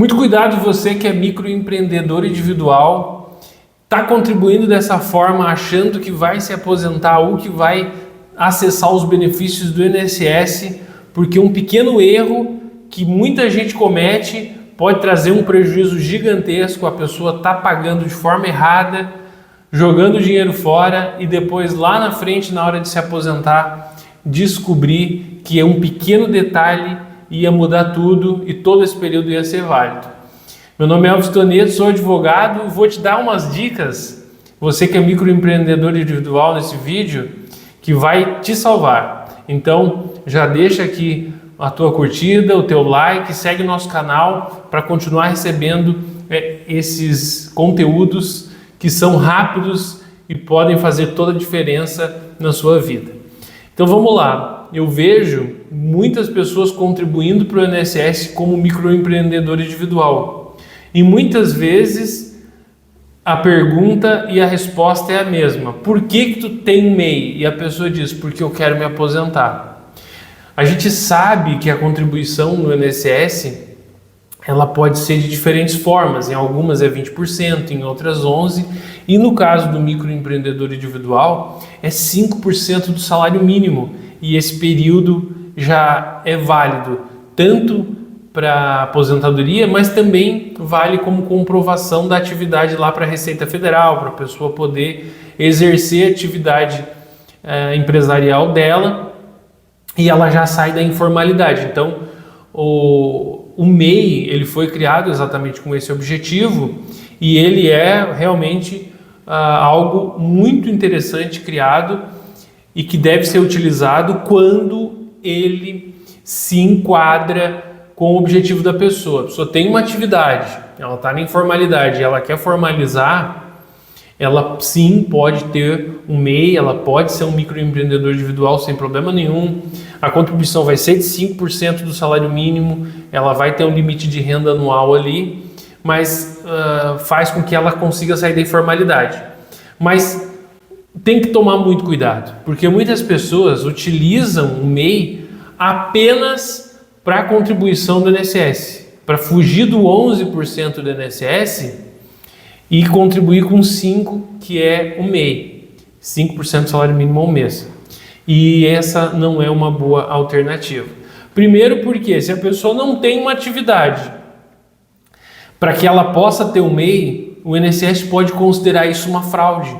Muito cuidado você que é microempreendedor individual, está contribuindo dessa forma achando que vai se aposentar ou que vai acessar os benefícios do INSS, porque um pequeno erro que muita gente comete pode trazer um prejuízo gigantesco. A pessoa está pagando de forma errada, jogando dinheiro fora e depois lá na frente, na hora de se aposentar, descobrir que um pequeno detalhe ia mudar tudo e todo esse período ia ser válido. Meu nome é Elvis Toneto, sou advogado e vou te dar umas dicas, você que é microempreendedor individual nesse vídeo, que vai te salvar. Então já deixa aqui a tua curtida, o teu like, segue o nosso canal para continuar recebendo esses conteúdos que são rápidos e podem fazer toda a diferença na sua vida. Então vamos lá. Eu vejo muitas pessoas contribuindo para o INSS como microempreendedor individual. E muitas vezes a pergunta e a resposta é a mesma. Por que tu tem um MEI? E a pessoa diz, porque eu quero me aposentar. A gente sabe que a contribuição no INSS ela pode ser de diferentes formas. Em algumas é 20%, em outras 11%. E no caso do microempreendedor individual é 5% do salário mínimo. E esse período já é válido tanto para aposentadoria, mas também vale como comprovação da atividade lá para a Receita Federal, para a pessoa poder exercer a atividade empresarial dela e ela já sai da informalidade. Então, o MEI ele foi criado exatamente com esse objetivo e ele é realmente algo muito interessante criado e que deve ser utilizado quando ele se enquadra com o objetivo da pessoa. A pessoa tem uma atividade, ela está na informalidade, ela quer formalizar, ela sim pode ter um MEI, ela pode ser um microempreendedor individual sem problema nenhum. A contribuição vai ser de 5% do salário mínimo, ela vai ter um limite de renda anual ali, mas faz com que ela consiga sair da informalidade. Mas tem que tomar muito cuidado, porque muitas pessoas utilizam o MEI apenas para a contribuição do INSS, para fugir do 11% do INSS e contribuir com 5%, que é o MEI, 5% do salário mínimo ao mês. E essa não é uma boa alternativa. Primeiro porque se a pessoa não tem uma atividade, para que ela possa ter o MEI, o INSS pode considerar isso uma fraude.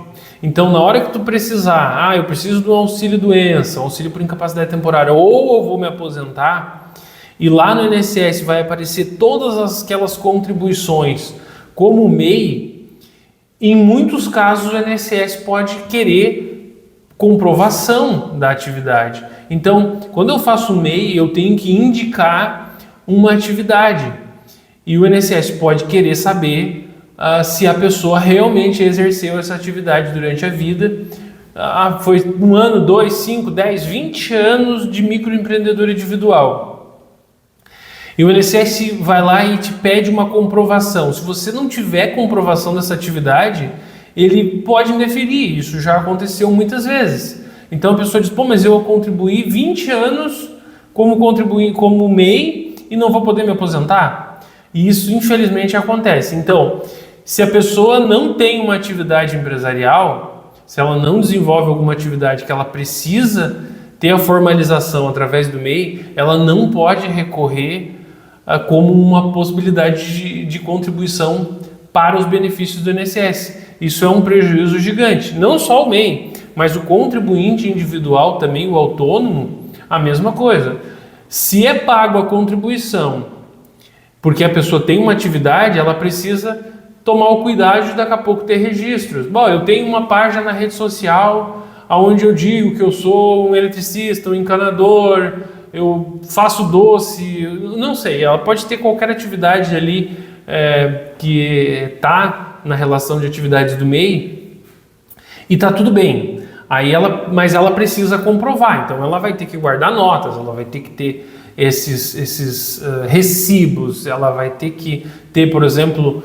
Então, na hora que tu precisar, eu preciso do auxílio doença, auxílio por incapacidade temporária, ou eu vou me aposentar, e lá no INSS vai aparecer todas aquelas contribuições como MEI, em muitos casos o INSS pode querer comprovação da atividade. Então, quando eu faço MEI, eu tenho que indicar uma atividade, e o INSS pode querer saber se a pessoa realmente exerceu essa atividade durante a vida. Foi 1 ano, 2, 5, 10, 20 anos de microempreendedor individual. E o INSS vai lá e te pede uma comprovação. Se você não tiver comprovação dessa atividade, ele pode indeferir. Isso já aconteceu muitas vezes. Então a pessoa diz, mas eu contribuí 20 anos como MEI e não vou poder me aposentar? E isso infelizmente acontece. Então, se a pessoa não tem uma atividade empresarial, se ela não desenvolve alguma atividade que ela precisa ter a formalização através do MEI, ela não pode recorrer como uma possibilidade de contribuição para os benefícios do INSS. Isso é um prejuízo gigante. Não só o MEI, mas o contribuinte individual também, o autônomo, a mesma coisa. Se é pago a contribuição porque a pessoa tem uma atividade, ela precisa tomar o cuidado de daqui a pouco ter registros. Eu tenho uma página na rede social onde eu digo que eu sou um eletricista, um encanador, eu faço doce, não sei, ela pode ter qualquer atividade ali que está na relação de atividades do MEI e está tudo bem. Mas ela precisa comprovar, então ela vai ter que guardar notas, ela vai ter que ter esses recibos, ela vai ter que ter, por exemplo,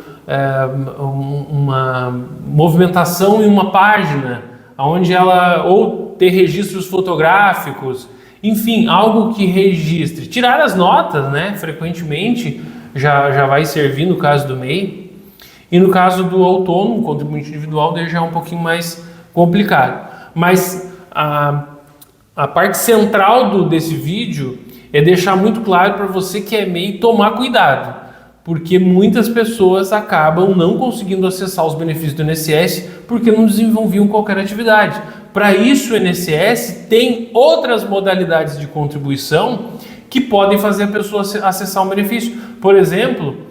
uma movimentação em uma página, onde ela, ou ter registros fotográficos, enfim, algo que registre. Tirar as notas, né? Frequentemente já vai servir no caso do MEI. E no caso do autônomo, contribuinte individual, daí já é um pouquinho mais complicado. Mas a parte central desse vídeo é deixar muito claro para você que é MEI tomar cuidado, porque muitas pessoas acabam não conseguindo acessar os benefícios do INSS porque não desenvolviam qualquer atividade. Para isso, o INSS tem outras modalidades de contribuição que podem fazer a pessoa acessar um benefício. Por exemplo,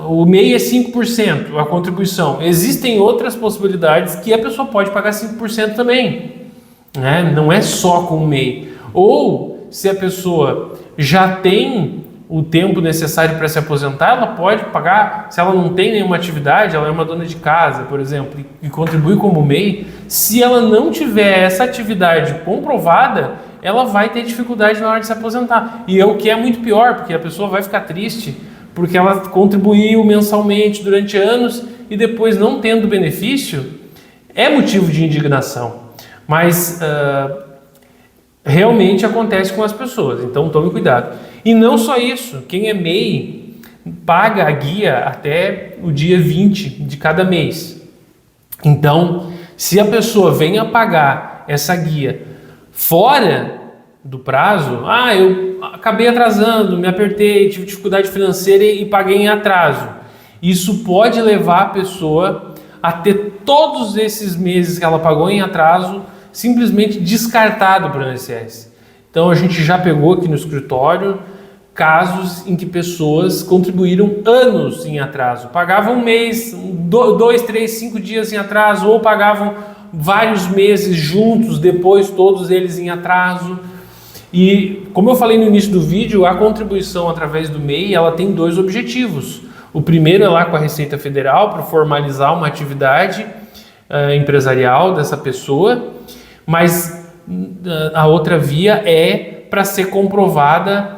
o MEI é 5%, a contribuição. Existem outras possibilidades que a pessoa pode pagar 5% também, né? Não é só com o MEI. Ou, se a pessoa já tem o tempo necessário para se aposentar, ela pode pagar, se ela não tem nenhuma atividade, ela é uma dona de casa, por exemplo, e contribui como MEI, se ela não tiver essa atividade comprovada, ela vai ter dificuldade na hora de se aposentar. E é o que é muito pior, porque a pessoa vai ficar triste porque ela contribuiu mensalmente durante anos e depois não tendo benefício, é motivo de indignação. Mas realmente acontece com as pessoas, então tome cuidado. E não só isso, quem é MEI paga a guia até o dia 20 de cada mês. Então, se a pessoa vem a pagar essa guia fora do prazo, eu acabei atrasando, me apertei, tive dificuldade financeira e paguei em atraso. Isso pode levar a pessoa a ter todos esses meses que ela pagou em atraso simplesmente descartado para o INSS. Então a gente já pegou aqui no escritório casos em que pessoas contribuíram anos em atraso, pagavam um mês, 2, 3, 5 dias em atraso, ou pagavam vários meses juntos, depois todos eles em atraso. E como eu falei no início do vídeo, a contribuição através do MEI, ela tem 2 objetivos. O primeiro é lá com a Receita Federal para formalizar uma atividade empresarial dessa pessoa, mas a outra via é para ser comprovada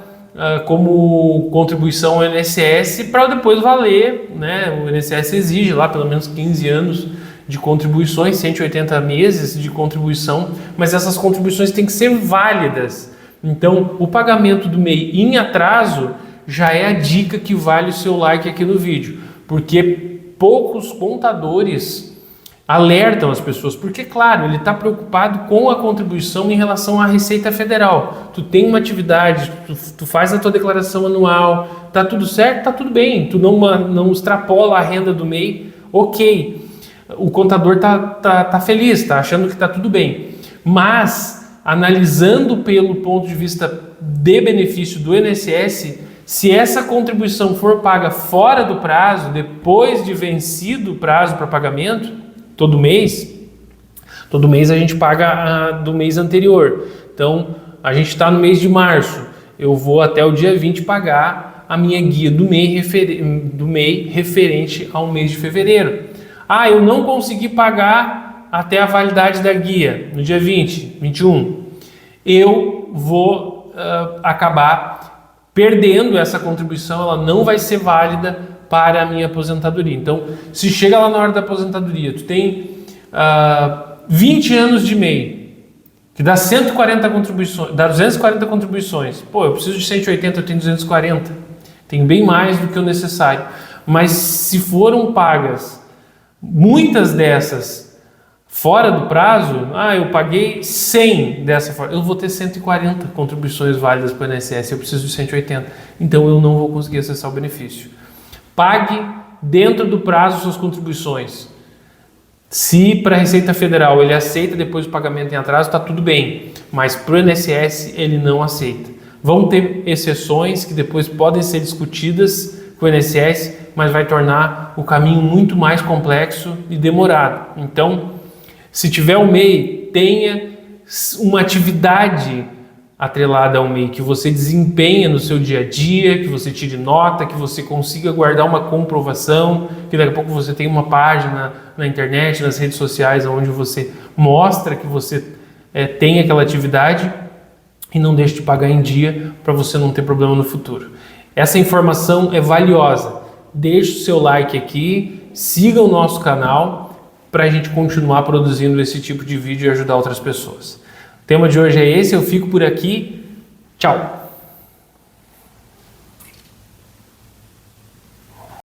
como contribuição ao INSS para depois valer, né? O INSS exige lá pelo menos 15 anos de contribuições, 180 meses de contribuição, mas essas contribuições têm que ser válidas. Então, o pagamento do MEI em atraso já é a dica que vale o seu like aqui no vídeo, porque poucos contadores alertam as pessoas, porque, claro, ele está preocupado com a contribuição em relação à Receita Federal. Tu tem uma atividade, tu faz a tua declaração anual, tá tudo certo, tá tudo bem, tu não extrapola a renda do MEI, ok. O contador tá feliz, tá achando que tá tudo bem. Mas, analisando pelo ponto de vista de benefício do INSS, se essa contribuição for paga fora do prazo, depois de vencido o prazo para pagamento, todo mês a gente paga do mês anterior. Então, a gente está no mês de março, eu vou até o dia 20 pagar a minha guia do MEI referente ao mês de fevereiro. Eu não consegui pagar até a validade da guia, no dia 20, 21. Eu vou acabar perdendo essa contribuição, ela não vai ser válida para a minha aposentadoria. Então, se chega lá na hora da aposentadoria, tu tem 20 anos de MEI, que dá 140 contribuições, dá 240 contribuições. Eu preciso de 180, eu tenho 240. Tenho bem mais do que o necessário. Mas se foram pagas muitas dessas fora do prazo, eu paguei 100 dessa forma, eu vou ter 140 contribuições válidas para o INSS, eu preciso de 180, então eu não vou conseguir acessar o benefício. Pague dentro do prazo suas contribuições. Se para a Receita Federal ele aceita depois do pagamento em atraso, está tudo bem, mas para o INSS ele não aceita. Vão ter exceções que depois podem ser discutidas com o INSS, mas vai tornar o caminho muito mais complexo e demorado. Então, se tiver o MEI, tenha uma atividade atrelada ao MEI, que você desempenha no seu dia a dia, que você tire nota, que você consiga guardar uma comprovação, que daqui a pouco você tem uma página na internet, nas redes sociais, onde você mostra que você tem aquela atividade e não deixe de pagar em dia para você não ter problema no futuro. Essa informação é valiosa. Deixe o seu like aqui, siga o nosso canal para a gente continuar produzindo esse tipo de vídeo e ajudar outras pessoas. O tema de hoje é esse, eu fico por aqui. Tchau!